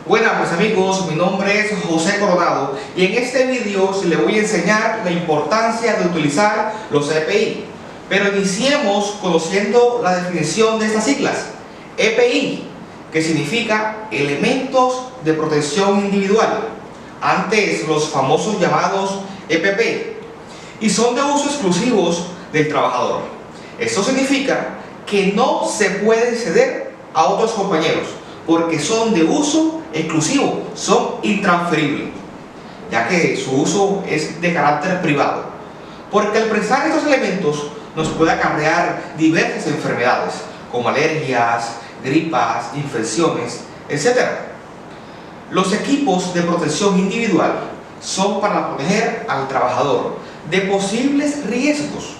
Buenas pues amigos, mi nombre es José Coronado y en este vídeo le voy a enseñar la importancia de utilizar los EPI. Pero iniciemos conociendo la definición de estas siglas. EPI, que significa elementos de protección individual, antes los famosos llamados EPP, y son de uso exclusivos del trabajador. Esto significa que no se pueden ceder a otros compañeros, porque son de uso exclusivo, son intransferibles, ya que su uso es de carácter privado. Porque al prestar estos elementos nos puede acarrear diversas enfermedades, como alergias, gripas, infecciones, etc. Los equipos de protección individual son para proteger al trabajador de posibles riesgos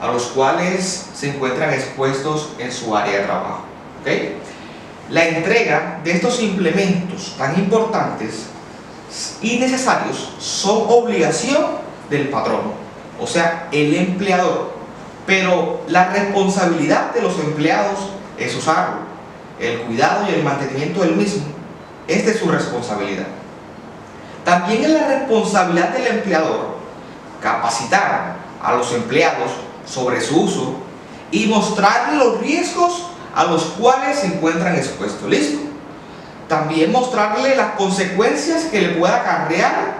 a los cuales se encuentran expuestos en su área de trabajo. ¿Okay? La entrega de estos implementos tan importantes y necesarios son obligación del patrón, o sea, el empleador. Pero la responsabilidad de los empleados es usarlo. El cuidado y el mantenimiento del mismo es de su responsabilidad. También es la responsabilidad del empleador capacitar a los empleados sobre su uso y mostrarles los riesgos a los cuales se encuentran expuestos. ¿Listo? También mostrarle las consecuencias que le pueda acarrear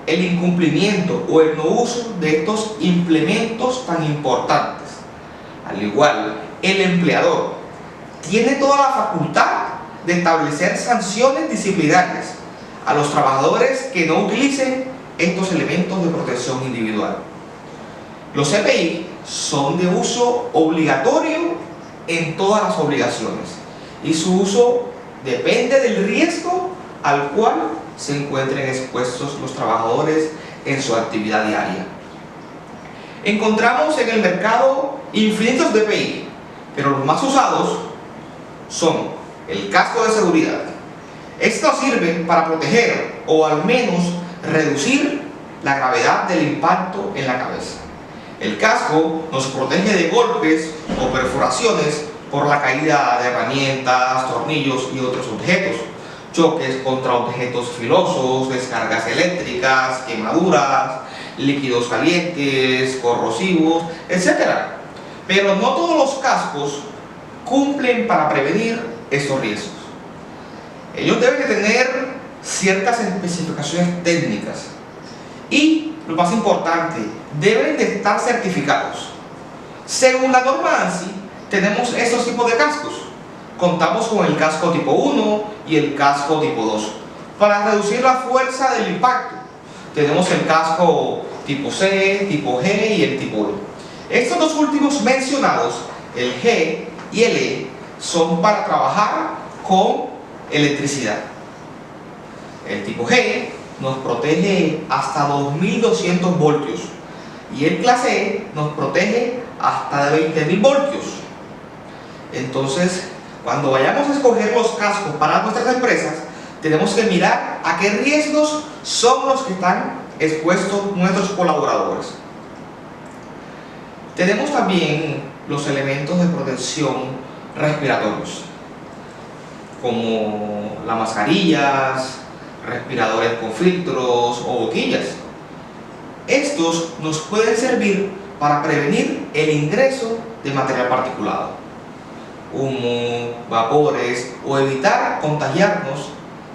el incumplimiento o el no uso de estos implementos tan importantes. Al igual, el empleador tiene toda la facultad de establecer sanciones disciplinarias a los trabajadores que no utilicen estos elementos de protección individual. Los EPI son de uso obligatorio en todas las obligaciones y su uso depende del riesgo al cual se encuentren expuestos los trabajadores en su actividad diaria. Encontramos en el mercado infinitos de EPI, pero los más usados son el casco de seguridad. Esto sirve para proteger o al menos reducir la gravedad del impacto en la cabeza. El casco nos protege de golpes o perforaciones por la caída de herramientas, tornillos y otros objetos, choques contra objetos filosos, descargas eléctricas, quemaduras, líquidos calientes, corrosivos, etc. Pero no todos los cascos cumplen para prevenir estos riesgos. Ellos deben de tener ciertas especificaciones técnicas y, lo más importante, deben de estar certificados. Según la norma ANSI, tenemos estos tipos de cascos. Contamos con el casco tipo 1 y el casco tipo 2. Para reducir la fuerza del impacto, tenemos el casco tipo C, tipo G y el tipo E. Estos dos últimos mencionados, el G y el E, son para trabajar con electricidad. El tipo G nos protege hasta 2200 voltios y el clase E nos protege hasta de 20.000 voltios. Entonces, cuando vayamos a escoger los cascos para nuestras empresas, tenemos que mirar a qué riesgos son los que están expuestos nuestros colaboradores. Tenemos también los elementos de protección respiratorios, como las mascarillas, respiradores con filtros o boquillas. Estos nos pueden servir para prevenir el ingreso de material particulado, humo, vapores o evitar contagiarnos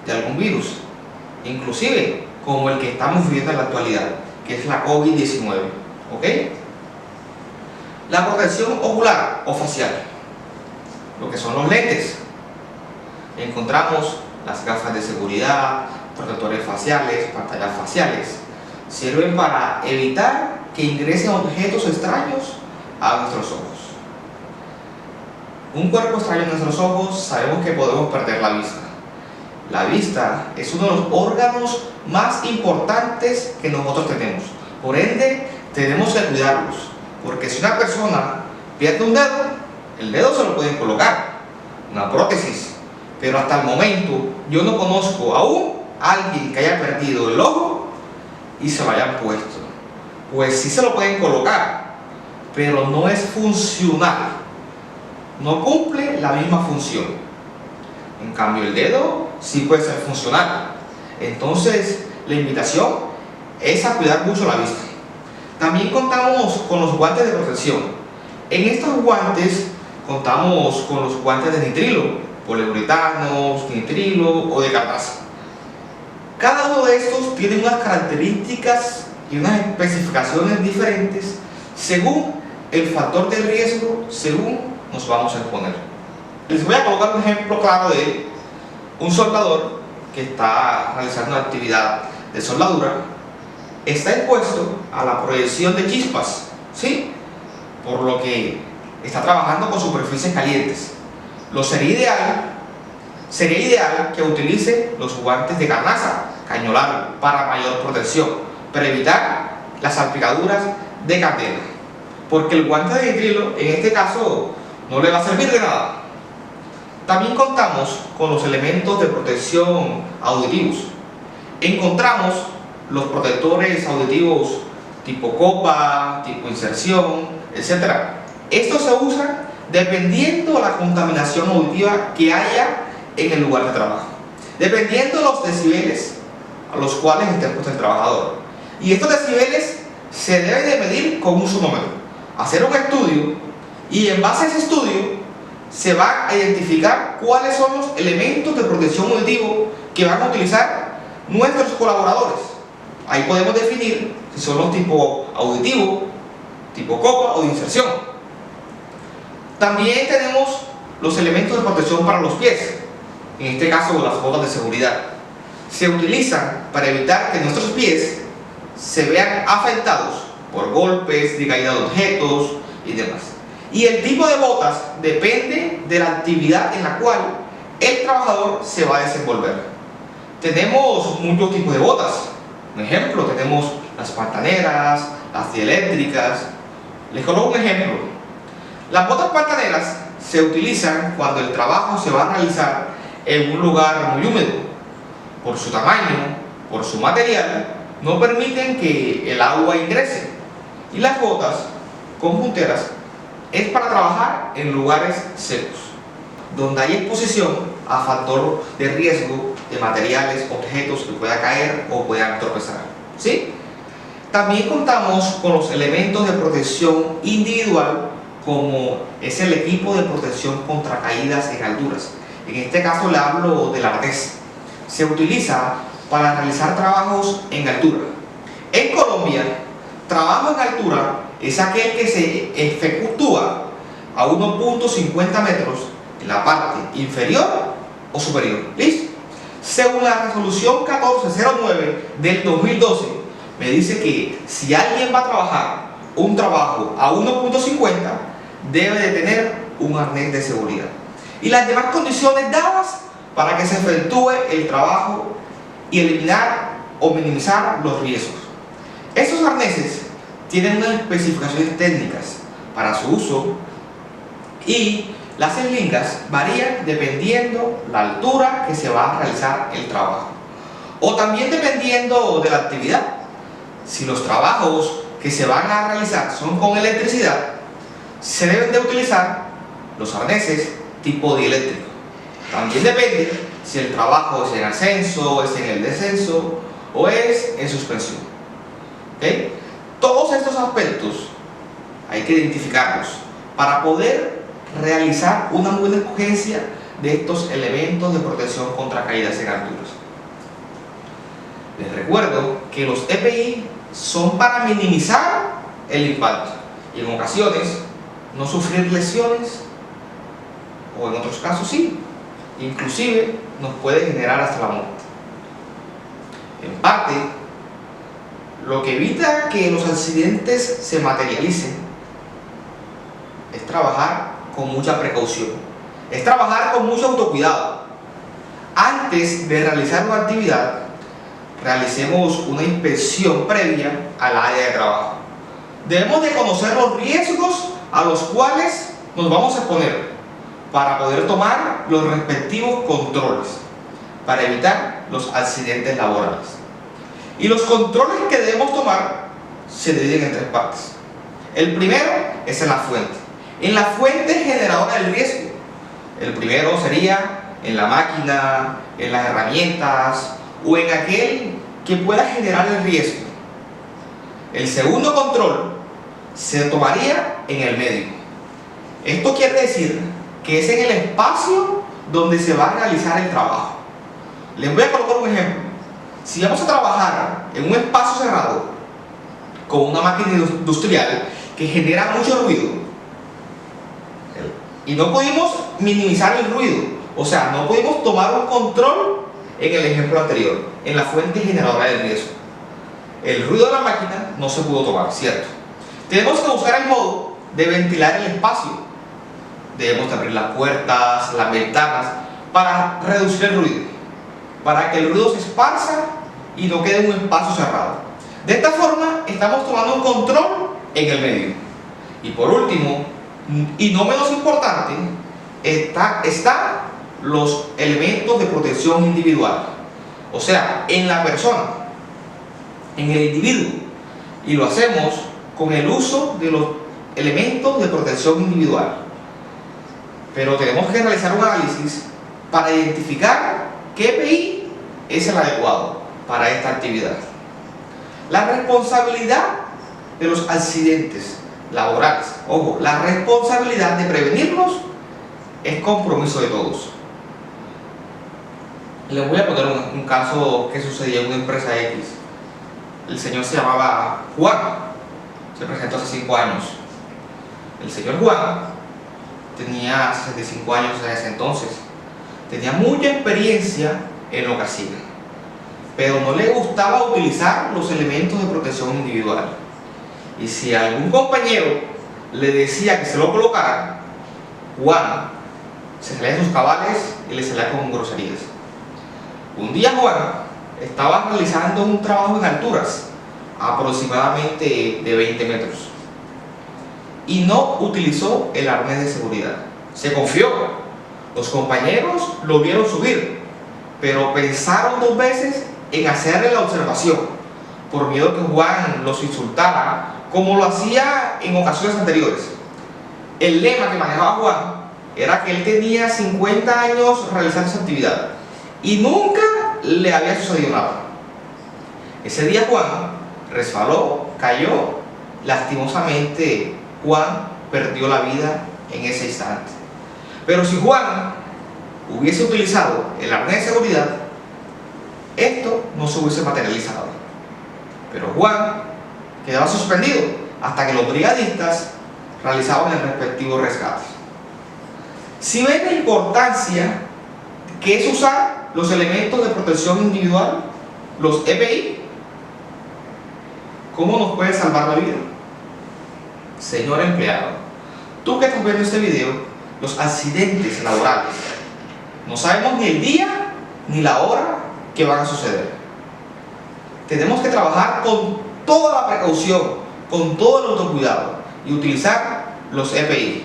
de algún virus, inclusive como el que estamos viviendo en la actualidad, que es la COVID-19. ¿Ok? La protección ocular o facial, lo que son los lentes. Encontramos las gafas de seguridad, protectores faciales, pantallas faciales. Sirven para evitar que ingresen objetos extraños a nuestros ojos. Un cuerpo extraño en nuestros ojos, sabemos que podemos perder la vista. La vista es uno de los órganos más importantes que nosotros tenemos. Por ende, tenemos que cuidarlos. Porque si una persona pierde un dedo, el dedo se lo pueden colocar, una prótesis. Pero hasta el momento, yo no conozco aún a alguien que haya perdido el ojo y se lo hayan puesto. Pues sí se lo pueden colocar, pero no es funcional. No cumple la misma función. En cambio, el dedo sí puede ser funcional. Entonces, la invitación es a cuidar mucho la vista. También contamos con los guantes de protección. En estos guantes contamos con los guantes de nitrilo, poliuretanos, nitrilo o de cartasa. Cada uno de estos tiene unas características y unas especificaciones diferentes según el factor de riesgo, según nos vamos a exponer. Les voy a colocar un ejemplo claro de un soldador que está realizando una actividad de soldadura. Está expuesto a la proyección de chispas, ¿sí? Por lo que está trabajando con superficies calientes. Sería ideal que utilice los guantes de carnaza, caño largo, para mayor protección, para evitar las salpicaduras de candela. Porque el guante de nitrilo, en este caso, no le va a servir de nada. También contamos con los elementos de protección auditivos. Encontramos los protectores auditivos tipo copa, tipo inserción, etc. Estos se usan dependiendo de la contaminación auditiva que haya en el lugar de trabajo, dependiendo de los decibeles a los cuales esté expuesto el trabajador. Y estos decibeles se deben de medir con un sonómetro, hacer un estudio, y en base a ese estudio se va a identificar cuáles son los elementos de protección auditivo que van a utilizar nuestros colaboradores. Ahí podemos definir si son los tipo auditivo, tipo copa o de inserción. También tenemos los elementos de protección para los pies, en este caso las botas de seguridad. Se utilizan para evitar que nuestros pies se vean afectados por golpes, de caída de objetos y demás. Y el tipo de botas depende de la actividad en la cual el trabajador se va a desenvolver. Tenemos muchos tipos de botas. Por ejemplo, tenemos las pantaneras, las dieléctricas. Les coloco un ejemplo. Las botas pantaneras se utilizan cuando el trabajo se va a realizar en un lugar muy húmedo. Por su tamaño, por su material, no permiten que el agua ingrese. Y las botas con punteras es para trabajar en lugares secos, donde hay exposición a factor de riesgo de materiales, objetos que puedan caer o puedan tropezar, ¿sí? También contamos con los elementos de protección individual, como es el equipo de protección contra caídas en alturas. En este caso le hablo del arnés. Se utiliza para realizar trabajos en altura. En Colombia, trabajo en altura es aquel que se efectúa a 1.50 metros en la parte inferior o superior. ¿Listo? Según la resolución 1409 del 2012, me dice que si alguien va a trabajar un trabajo a 1.50, debe de tener un arnés de seguridad. Y las demás condiciones dadas para que se efectúe el trabajo y eliminar o minimizar los riesgos. Estos arneses tienen unas especificaciones técnicas para su uso y las eslingas varían dependiendo la altura que se va a realizar el trabajo, o también dependiendo de la actividad. Si los trabajos que se van a realizar son con electricidad, se deben de utilizar los arneses tipo dieléctrico. También depende si el trabajo es en ascenso, es en el descenso o es en suspensión. ¿Okay? Todos estos aspectos hay que identificarlos para poder realizar una buena escogencia de estos elementos de protección contra caídas en alturas. Les recuerdo que los EPI son para minimizar el impacto y en ocasiones no sufrir lesiones, o en otros casos sí, inclusive nos puede generar hasta la muerte. En parte, lo que evita que los accidentes se materialicen es trabajar con mucha precaución, es trabajar con mucho autocuidado. Antes de realizar una actividad, realicemos una inspección previa al área de trabajo. Debemos de conocer los riesgos a los cuales nos vamos a exponer para poder tomar los respectivos controles para evitar los accidentes laborales. Y los controles que debemos tomar se dividen en tres partes. El primero es en la fuente. En la fuente generadora del riesgo. El primero sería en la máquina, en las herramientas o en aquel que pueda generar el riesgo. El segundo control se tomaría en el medio. Esto quiere decir que es en el espacio donde se va a realizar el trabajo. Les voy a colocar un ejemplo. Si vamos a trabajar en un espacio cerrado con una máquina industrial que genera mucho ruido y no pudimos minimizar el ruido, o sea, no pudimos tomar un control en el ejemplo anterior, en la fuente generadora del riesgo. El ruido de la máquina no se pudo tomar, ¿cierto? Tenemos que buscar el modo de ventilar el espacio. Debemos abrir las puertas, las ventanas, para reducir el ruido, para que el ruido se esparza y no quede en un espacio cerrado. De esta forma estamos tomando un control en el medio. Y por último, y no menos importante, están los elementos de protección individual. O sea, en la persona, en el individuo. Y lo hacemos con el uso de los elementos de protección individual. Pero tenemos que realizar un análisis para identificar qué EPI es el adecuado para esta actividad. La responsabilidad de los accidentes laborales, ojo, la responsabilidad de prevenirlos es compromiso de todos. Les voy a poner un caso que sucedió en una empresa X. El señor se llamaba Juan, se presentó hace 5 años. El señor Juan tenía 65 años en ese entonces, tenía mucha experiencia en lo que hacía, pero no le gustaba utilizar los elementos de protección individual. Y si algún compañero le decía que se lo colocara, Juan se salía de sus cabales y le salía con groserías. Un día Juan estaba realizando un trabajo en alturas, aproximadamente de 20 metros, y no utilizó el arnés de seguridad. Se confió. Los compañeros lo vieron subir, pero pensaron 2 veces en hacerle la observación, por miedo a que Juan los insultara, como lo hacía en ocasiones anteriores. El lema que manejaba Juan era que él tenía 50 años realizando esa actividad y nunca le había sucedido nada. Ese día Juan resbaló, cayó, lastimosamente Juan perdió la vida en ese instante. Pero si Juan hubiese utilizado el arnés de seguridad, esto no se hubiese materializado. Pero Juan quedaba suspendido hasta que los brigadistas realizaban el respectivo rescate. Si ven la importancia que es usar los elementos de protección individual, los EPI, ¿cómo nos puede salvar la vida? Señor empleado, tú que estás viendo este video, los accidentes laborales, no sabemos ni el día ni la hora que van a suceder. Tenemos que trabajar con toda la precaución, con todo el autocuidado y utilizar los EPI.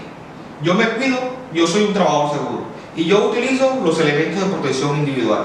Yo me cuido, yo soy un trabajador seguro y yo utilizo los elementos de protección individual.